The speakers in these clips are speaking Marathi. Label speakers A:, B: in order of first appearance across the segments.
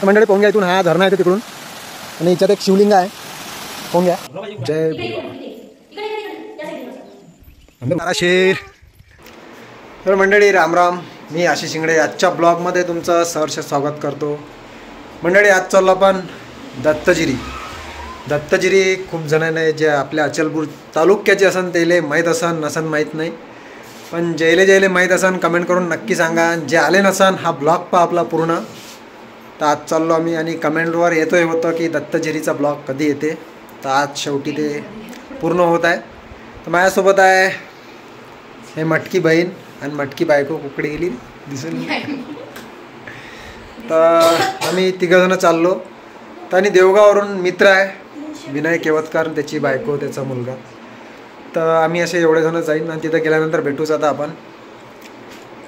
A: तर मंडळी पाहून घ्या, इथून हा झरणा येतो तिकडून आणि याच्यात एक शिवलिंग आहे, पाहून घ्या. जय शेर. तर मंडळी रामराम, मी आशिष शिंगडे आजच्या ब्लॉगमध्ये तुमचं सहर्ष स्वागत करतो. मंडळी आज चाललो आपण दत्तजिरी. दत्तजिरी खूप जणांना जे आपल्या अचलपूर तालुक्याचे असन त्याला माहीत असन, नसन माहीत नाही, पण जेले माहीत असन कमेंट करून नक्की सांगा. जे आले नसन हा ब्लॉग पहा आपला पूर्ण. तर आज चाललो आम्ही आणि कमेंटवर येतोय होतं की दत्तजिरीचा ब्लॉग कधी येते. तर आज शेवटी ते पूर्ण होत आहे. तर माझ्यासोबत आहे हे मटकी बहीण आणि मटकी बायको. कुकडे गेली दिसून. तर आम्ही तिघंजणं चाललो. तर आणि देवगाववरून मित्र आहे विनय केवतकर, त्याची बायको, त्याचा मुलगा. तर आम्ही असे एवढे जणं जाईन आणि तिथं गेल्यानंतर भेटूच आता आपण.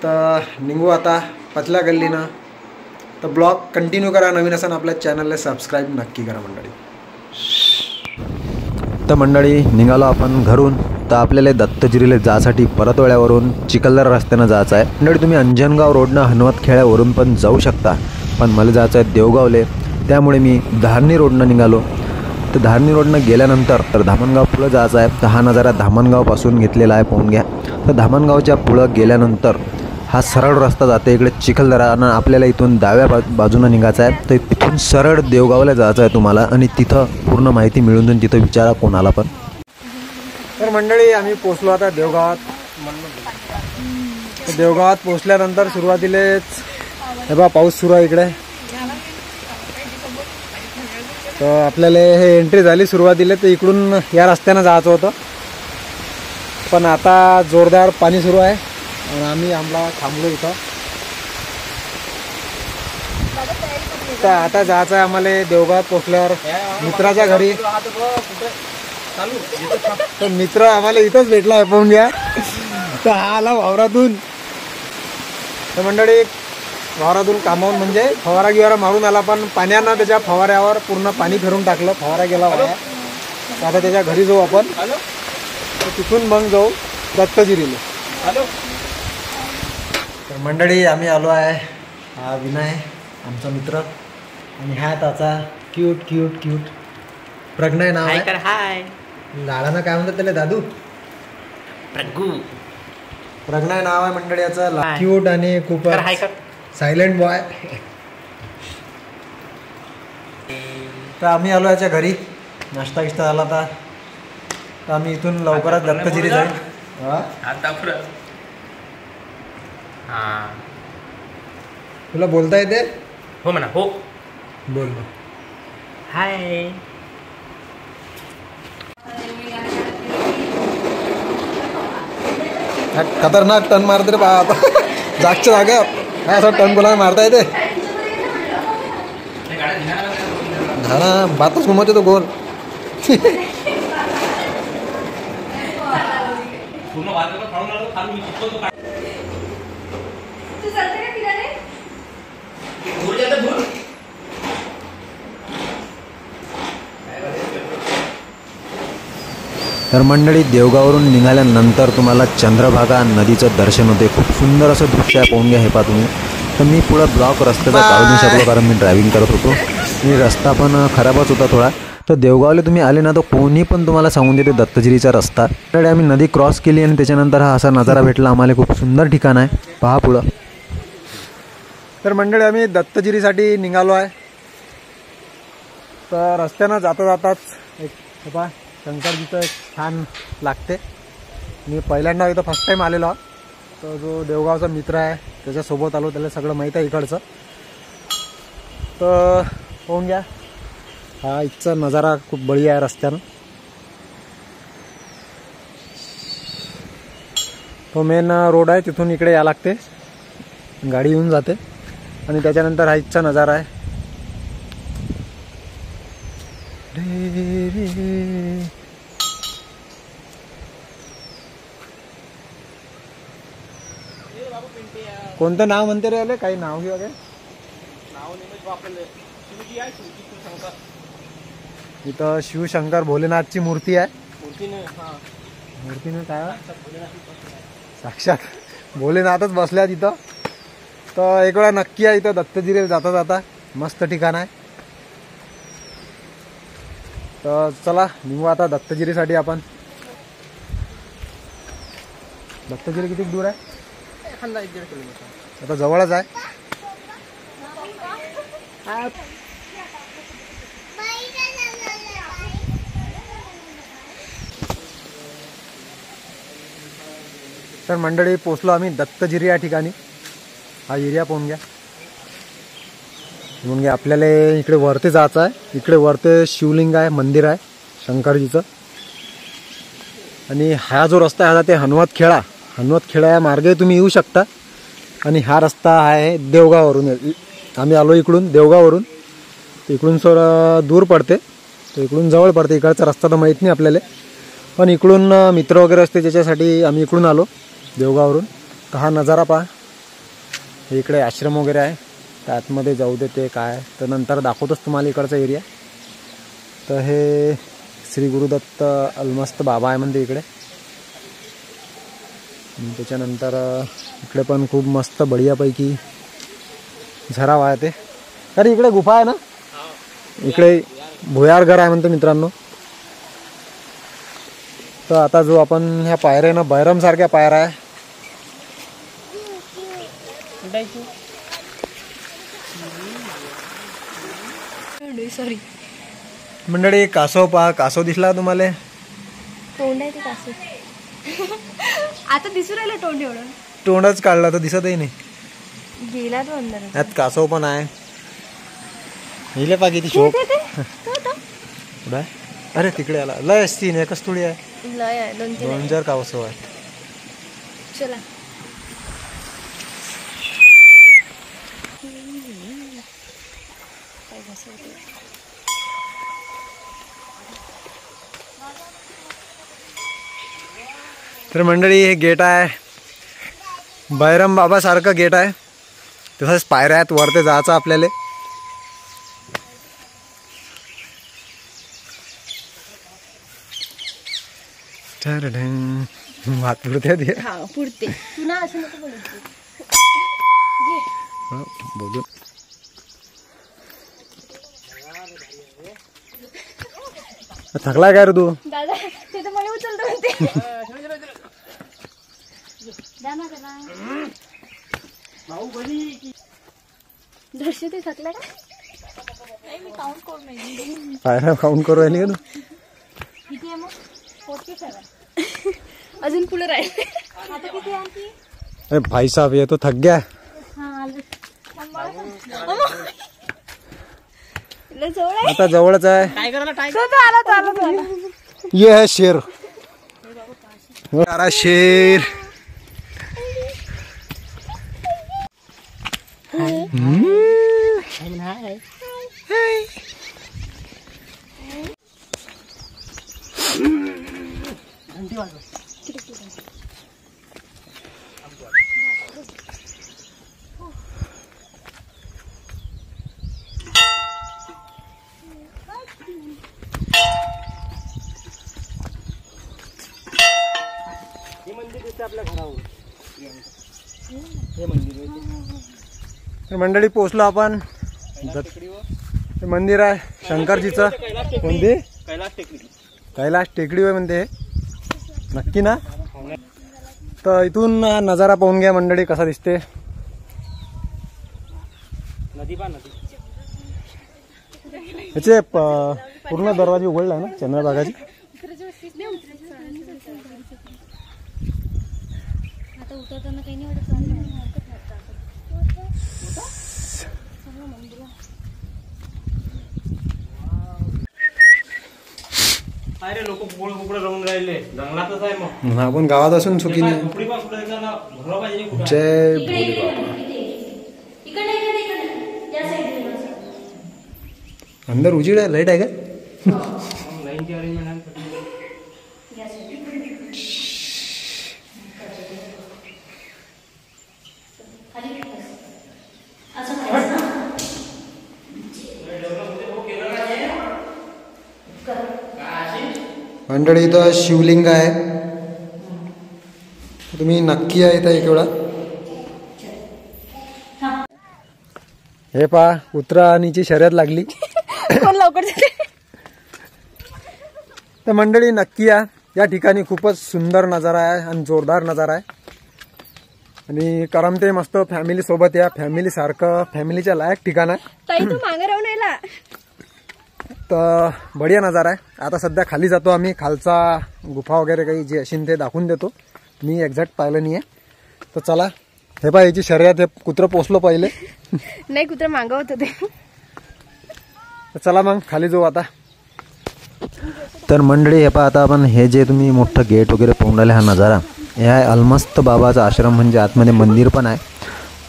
A: तर निघू आता पतल्या गल्लीनं. तर ब्लॉग कंटिन्यू करा. नवीन असाल आपल्या चॅनलला सबस्क्राईब नक्की करा मंडळी. तर मंडळी निघालो आपण घरून. तर आपल्याला दत्तजिरीला जासाठी परतवळ्यावरून चिखलदरा रस्त्यानं जायचं आहे. मंडळी तुम्ही अंजनगाव रोडनं हनुमत खेड्यावरून पण जाऊ शकता, पण मला जायचं आहे देवगावले, त्यामुळे मी धारणी रोडनं निघालो. तर धारणी रोडनं गेल्यानंतर तर धामणगाव पुढं जायचं आहे. तर हा नजारा धामणगावपासून घेतलेला आहे, पाहून घ्या. तर धामणगावच्या पुढं गेल्यानंतर हा सरळ रस्ता जाते इकडे चिखलदरा आणि आपल्याला इथून डाव्या बाजूनं निघायचं आहे. तर तिथून सरळ देवगावला जायचं आहे तुम्हाला आणि तिथं पूर्ण माहिती मिळून जाईल. तिथं विचारा कोणाला पण. तर मंडळी आम्ही पोचलो आता देवगावात. देवगावात पोचल्यानंतर सुरुवातीलेच हे बा पाऊस सुरू आहे इकडे. तर आपल्याला हे एंट्री झाली सुरुवातीला. तर इकडून या रस्त्यानं जायचं होतं, पण आता जोरदार पाणी सुरू आहे आणि आम्ही आम्हाला थांबलो इथं. तर आता जायचं आहे आम्हाला देवगावात पोचल्यावर मित्राच्या घरी. तर मित्र आम्हाला इथंच भेटला आहे, पाहून घ्या. तर हा आला वावरातून. तर मंडळी फवारातून कामावून म्हणजे फवारा गिवारा मारून आला, पण पाण्यानं त्याच्या फवाऱ्यावर पूर्ण पाणी फिरून टाकलं. फवारा गेला वाया. आता त्याच्या घरी जाऊ आपण. तिथून मग जाऊ दत्तजिरीला. तर मंडळी आम्ही आलो आहे. हा विनय आमचा मित्र आणि हा त्याचा क्यूट क्यूट क्यूट प्रज्ञय नाव आहे.
B: हाय
A: लाडानं काय म्हणतात त्याला दादू? प्रज्ञय नाव आहे मंडळी याचं. क्यूट आणि खूप सायलेंट बॉय. तर आम्ही आलो याच्या घरी. नाश्ता गिश्ता झाला आता. तर आम्ही इथून लवकरच दत्तजिरी जाईल. तुला बोलता येते?
B: हो म्हणा. हो
A: बोल.
B: हाय.
A: खतरनाक टर्न मारते रे बा. आता जागच्या जागा काय असं टर्न कोणाला मारता येते? हा ना, बातच घुमवते तो गोल.
C: तर मंडळी देवगाववरून निघाल्यानंतर तुम्हाला चंद्रभागा नदीचं दर्शन होते. खूप सुंदर असं दृश्य आहे, पाहून घ्या हे पहा तुम्ही. तर मी पुढं ब्लॉक रस्त्याचा काढू नाही शकलो कारण मी ड्रायव्हिंग करत होतो आणि रस्ता पण खराबच होता थोडा. तर देवगावला तुम्ही आले ना तर कोणी पण तुम्हाला सांगून देते दत्तजिरीचा रस्ता. तर आम्ही नदी क्रॉस केली आणि त्याच्यानंतर हा असा नजारा भेटला आम्हाला. खूप सुंदर ठिकाण आहे, पहा पुढं.
A: तर मंडळी आम्ही दत्तजिरीसाठी निघालो आहे. तर रस्त्यानं जाता जाताच एक पहा शंकरजीचं एक छान लागते. मी पहिल्यांदा इथं फर्स्ट टाईम आलेलो. तर जो देवगावचा मित्र आहे त्याच्यासोबत आलो, त्याला सगळं माहीत आहे इकडचं. तर पाहून घ्या हा इथचा नजारा खूप बळी आहे रस्त्यानं. तो मेन रोड आहे, तिथून इकडे या लागते, गाडी येऊन जाते आणि त्याच्यानंतर हा इथचा नजारा आहे. कोणतं नाव म्हणते रे आले? काही नाव घेऊ? इथं शिवशंकर भोलेनाथची मूर्ती आहे. मूर्तीने काय साक्षात भोलेनाथच बसल्या तिथं. तर एक वेळा नक्की आहे इथं दत्तजिरीला जाता जाता. मस्त ठिकाण आहे. तर चला निघू आता दत्तगिरीसाठी आपण. दत्तगिरी किती दूर आहे?
B: 1.5 किलोमीटर.
A: आता जवळच आहे. तर मंडळी पोचलो आम्ही दत्तगिरी या ठिकाणी. हा एरिया पाहून घ्या. म्हणून आपल्याला इकडे वरती जायचं आहे. इकडे वरती शिवलिंग आहे, मंदिर आहे शंकरजीचं. आणि हा जो रस्ता आहे ते हनुवतखेडा या मार्गे तुम्ही येऊ शकता. आणि हा रस्ता आहे देवगाववरून. आम्ही आलो इकडून देवगाववरून. इकडून दूर पडते, तर इकडून जवळ पडते. इकडचा रस्ता तर माहीत नाही आपल्याला, पण इकडून मित्र वगैरे असते त्याच्यासाठी आम्ही इकडून आलो देवगाववरून. तर हा नजारा पहा. इकडे आश्रम वगैरे आहे, तर आतमध्ये जाऊ देते काय तर नंतर दाखवतोच तुम्हाला इकडचा एरिया. तर हे श्री गुरुदत्त अलमस्त बाबा आहे म्हणते इकडे. त्याच्यानंतर इकडे पण खूप मस्त बढियापैकी झरा वाहते. अरे इकडे गुफा आहे ना, इकडे भुयार घर आहे म्हणते मित्रांनो. तर आता जो आपण ह्या पायऱ्या ना बैरम सारख्या पायऱ्या आहे.
D: सॉरी
A: मंडळी कासव पहा. कासव दिसला तुम्हाला?
D: तोंड आहे ते कासव. आता दिसू राहिलं तोंड. एवढं
A: तोंडच काढला तर दिसतही नाही.
D: गेला तो अंदर.
A: यात कासव पण आहे. हिले पा किती शोक. अरे तिकडे आला. लय असतील एकच थोडी आहे.
D: लय आहे.
A: 2-4 कासव आहेत.
D: चला
A: तर मंडळी हे गेट आहे. बैरम बाबा सारखं गेट आहे. तसंच पायऱ्या आहेत. वरती जायचं आपल्याला. हात पुरते
D: पुरते. पुन्हा असं नको
A: बोलू. थकला काय रे तू?
D: दादा ते तर मला उचलतो म्हणते. दर्शन ते थकला का? मी काउंट करून नाही.
A: पायऱ्या काउंट करू राहिली का तू?
D: किती आहे मग? 47. अजून पुढे राहील. आता किती आणखी?
A: अरे भाई साहब ये तो थक गया. आता जवळच आहे.
B: काय करायला टाइम?
A: ये है शेर. अरे शेर. मंडळी पोचलो आपण. हे मंदिर आहे शंकरजीचं. कोणती? कैलाश टेकडी होय म्हणते. नक्की ना? तर इथून नजारा पाहून घ्या मंडळी कसा दिसते. याचे पूर्ण दरवाजे उघडला ना चंद्रभागाची.
D: आता उतरताना काही नाही वाटत.
B: अरे लोक कुकडे राहून राहिले. जंगलातच आहे मग.
A: आपण गावात असून चुकी नाही. जय भोले बाबा. अंदर उजीड आहे. लाईट आहे का?
B: लाईनची अरेंजमेंट.
A: मंडळी इथं शिवलिंग आहे. तुम्ही नक्की आहे इथं एक वेळा. हे पहा उतराणीची शर्यत लागली.
D: कोण लवकर झाले.
A: तर मंडळी नक्की या ठिकाणी खूपच सुंदर नजारा आहे आणि जोरदार नजारा आहे. आणि करमते मस्त फॅमिली सोबत या. फॅमिली सारखं फॅमिलीच्या लायक ठिकाण आहे.
D: ताई तू मागे राहून राहिला.
A: तर बढिया नजारा आहे. आता सध्या खाली जातो आम्ही. खालचा गुफा वगैरे काही जे असेल ते दाखवून देतो. मी एक्झॅक्ट पाहिलं नाही आहे. तर चला. हे पहा याची शर्यत. हे कुत्रं पोचलो पहिले.
D: नाही कुत्रा मागवत होते.
A: चला मग खाली जाऊ आता.
C: तर मंडळी हे पहा आता आपण हे जे तुम्ही मोठं गेट वगैरे पाहून राहिले हा नजारा हे आहे अलमस्त बाबाचा आश्रम म्हणजे आतमध्ये मंदिर पण आहे.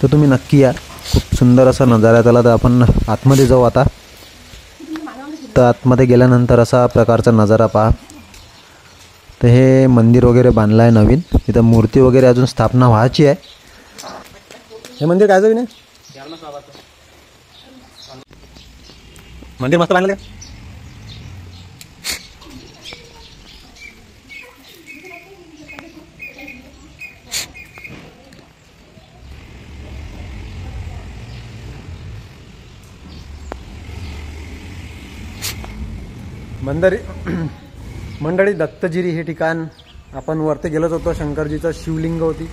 C: तर तुम्ही नक्की या. खूप सुंदर असा नजारा आहे त्याला. तर आपण आतमध्ये जाऊ आता. तर आतमध्ये गेल्यानंतर असा प्रकारचा नजारा पहा. तर हे मंदिर वगैरे बांधलं आहे नवीन. इथं मूर्ती वगैरे अजून स्थापना व्हायची आहे.
A: हे मंदिर काय जाऊ नाही मंदिर मस्त बांधलं. मंडळी दत्तगिरी हे ठिकाण आपण वरती गेलोच होतो. शंकरजीचं शिवलिंग होती.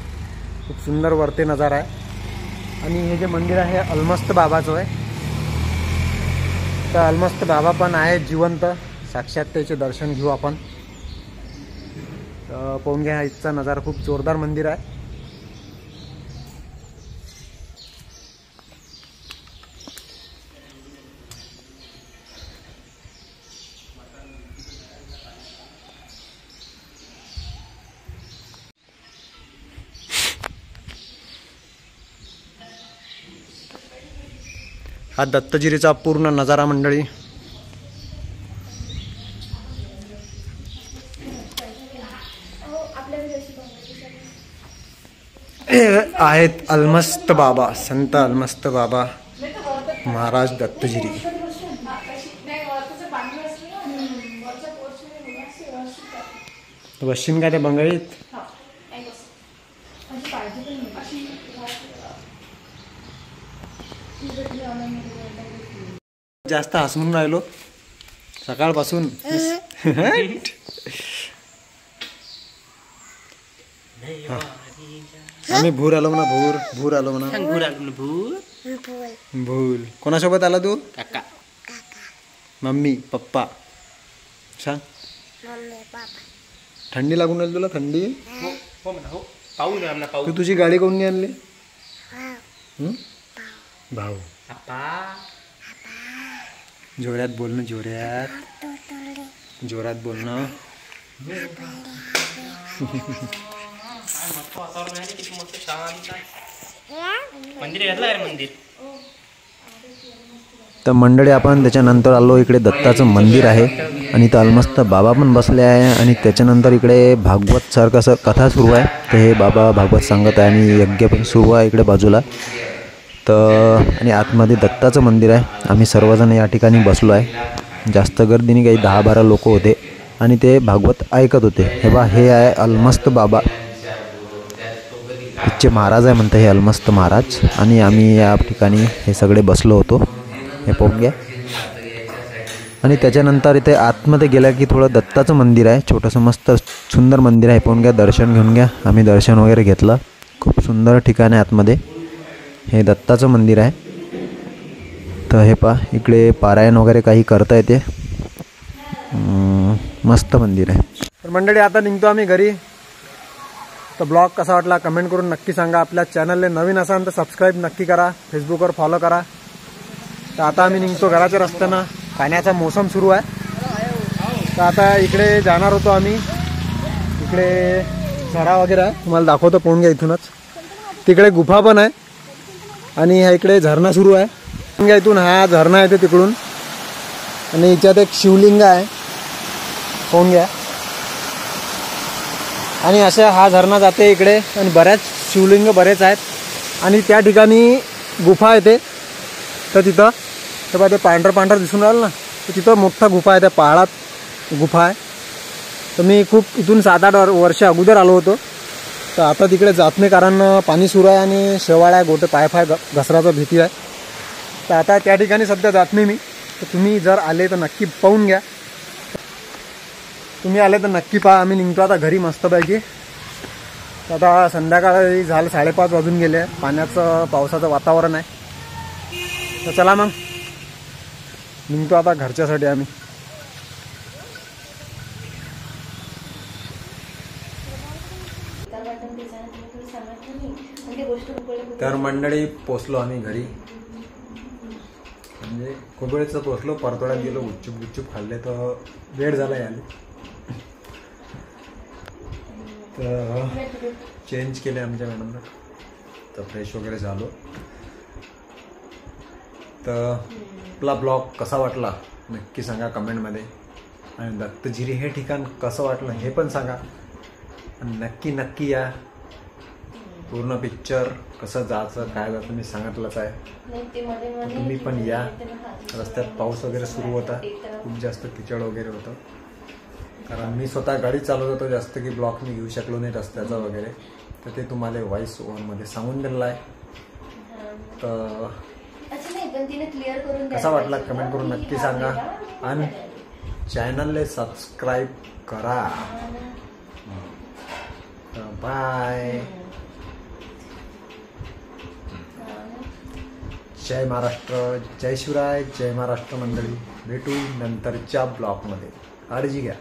A: खूप सुंदर वरती नजारा आहे. आणि हे जे मंदिर आहे अलमस्त बाबाचं आहे. तर अलमस्त बाबा पण आहे जिवंत. साक्षात त्याचे दर्शन घेऊ आपण. पाहून घ्या इथचा नजारा. खूप जोरदार मंदिर आहे. हा दत्तगिरीचा पूर्ण नजारा मंडळी. आहेत अलमस्त बाबा. संत अलमस्त बाबा महाराज दत्तगिरी. वशिन काय ते बंगाईत. जास्त हसून राहिलो सकाळपासून. आम्ही भूर आलो म्हणा. भूर आलो म्हणा. भूल कोणासोबत आला तू.
B: काका
A: मम्मी पप्पा. सांग. थंडी लागून राहिली तुला. थंडी.
B: पाहू ना पाहू.
A: तू तुझी गाडी कोणी आणली. भाऊ. जोरात बोलणं. जोरात बोलणं.
B: मंदिर घेतलं आहे मंदिर.
C: तर मंडळी आपण त्याच्यानंतर आलो. इकडे दत्ताचं मंदिर आहे आणि इथं अलमस्त बाबा पण बसले आहे. आणि त्याच्यानंतर इकडे भागवत सारखं असं कथा सुरू आहे. तर हे बाबा भागवत सांगत आहे आणि यज्ञ पण सुरू आहे इकडे बाजूला. तर आणि आतमध्ये दत्ताचं मंदिर आहे. आम्ही सर्वजण या ठिकाणी बसलो आहे. जास्त गर्दीने काही 10-12 लोक होते आणि ते भागवत ऐकत होते. हे बा हे आहे अलमस्त बाबा. इथचे महाराज आहे म्हणतं हे अलमस्त महाराज. आणि आम्ही या ठिकाणी हे सगळे बसलो होतो. हे पाहून घ्या. आणि त्याच्यानंतर इथे आतमध्ये गेल्या की थोडं दत्ताचं मंदिर आहे. छोटंसं मस्त सुंदर मंदिर आहे. पाहून घ्या. दर्शन घेऊन घ्या. आम्ही दर्शन वगैरे घेतलं. खूप सुंदर ठिकाण आहे आतमध्ये. हे दत्ताचं मंदिर आहे. तर हे पहा इकडे पारायण वगैरे काही करता येते. मस्त मंदिर आहे.
A: तर मंडळी आता निघतो आम्ही घरी. तर ब्लॉग कसा वाटला कमेंट करून नक्की सांगा. आपल्या चॅनलला नवीन असाल तर सबस्क्राईब नक्की करा. फेसबुकवर फॉलो करा. तर आता आम्ही निघतो घराच्या रस्त्यानं. पाण्याचा मोसम सुरू आहे. तर आता इकडे जाणार होतो आम्ही. इकडे झरा वगैरे आहे. तुम्हाला दाखवतो. पाहून घ्या इथूनच. तिकडे गुफा पण आहे आणि ह्या इकडे झरणा सुरू आहे. पाहून घ्या इथून. हा झरणा येते तिकडून आणि याच्यात एक शिवलिंग आहे. पाहून घ्या. आणि अशा हा झरणा जाते इकडे आणि बऱ्याच शिवलिंग बरेच आहेत. आणि त्या ठिकाणी गुफा येते. तर तिथं तर बघा ते पांढरं दिसून राहिलं ना. तर तिथं मोठा गुफा आहे. त्या पहाडात गुफा आहे. तर मी खूप इथून 7-8 वर्ष अगोदर आलो होतो. तर आता तिकडे जात नाही कारण पाणी सुरू आहे आणि शेवाळ्या गोटे पायफाय घसराचा भीती आहे. तर आता त्या ठिकाणी सध्या जात नाही मी, तर तुम्ही जर आले तर नक्की पाहून घ्या. तुम्ही आले तर नक्की पहा. आम्ही निघतो आता घरी मस्तपैकी. आता संध्याकाळी झालं 5:30 वाजून गेले. पावसाचं वातावरण आहे. तर चला मग निघतो आता घरच्यासाठी आम्ही. तर मंडळी पोचलो आम्ही घरी. म्हणजे खूप वेळचं पोचलो. परतोड्यात गेलो, गुपचूप खाल्ले तर वेळ झाला यायला. तर चेंज केले आमच्या मॅडमनं. तर फ्रेश वगैरे झालो. तर आपला ब्लॉग कसा वाटला नक्की सांगा कमेंटमध्ये. आणि दत्तजिरी हे ठिकाण कसं वाटलं हे पण सांगा. आणि नक्की या. पूर्ण पिक्चर कसं जायचं काय जायचं मी सांगितलंच आहे. तुम्ही पण या. रस्त्यात पाऊस वगैरे सुरू होता. खूप जास्त किचड वगैरे होतं. कारण मी स्वतः गाडी चालवत होतो. जास्त की ब्लॉग मी घेऊ शकलो नाही रस्त्याचा वगैरे. तर ते तुम्हाला व्हॉइस ओव्हरमध्ये सांगून दिलेलं आहे. तर कसा वाटला कमेंट करून नक्की सांगा. आणि चॅनलला सबस्क्राईब करा. बाय. जय महाराष्ट्र, जय शिवराय, जय महाराष्ट्र मंडळी. भेटू नंतरच्या ब्लॉगमध्ये. काळजी घ्या.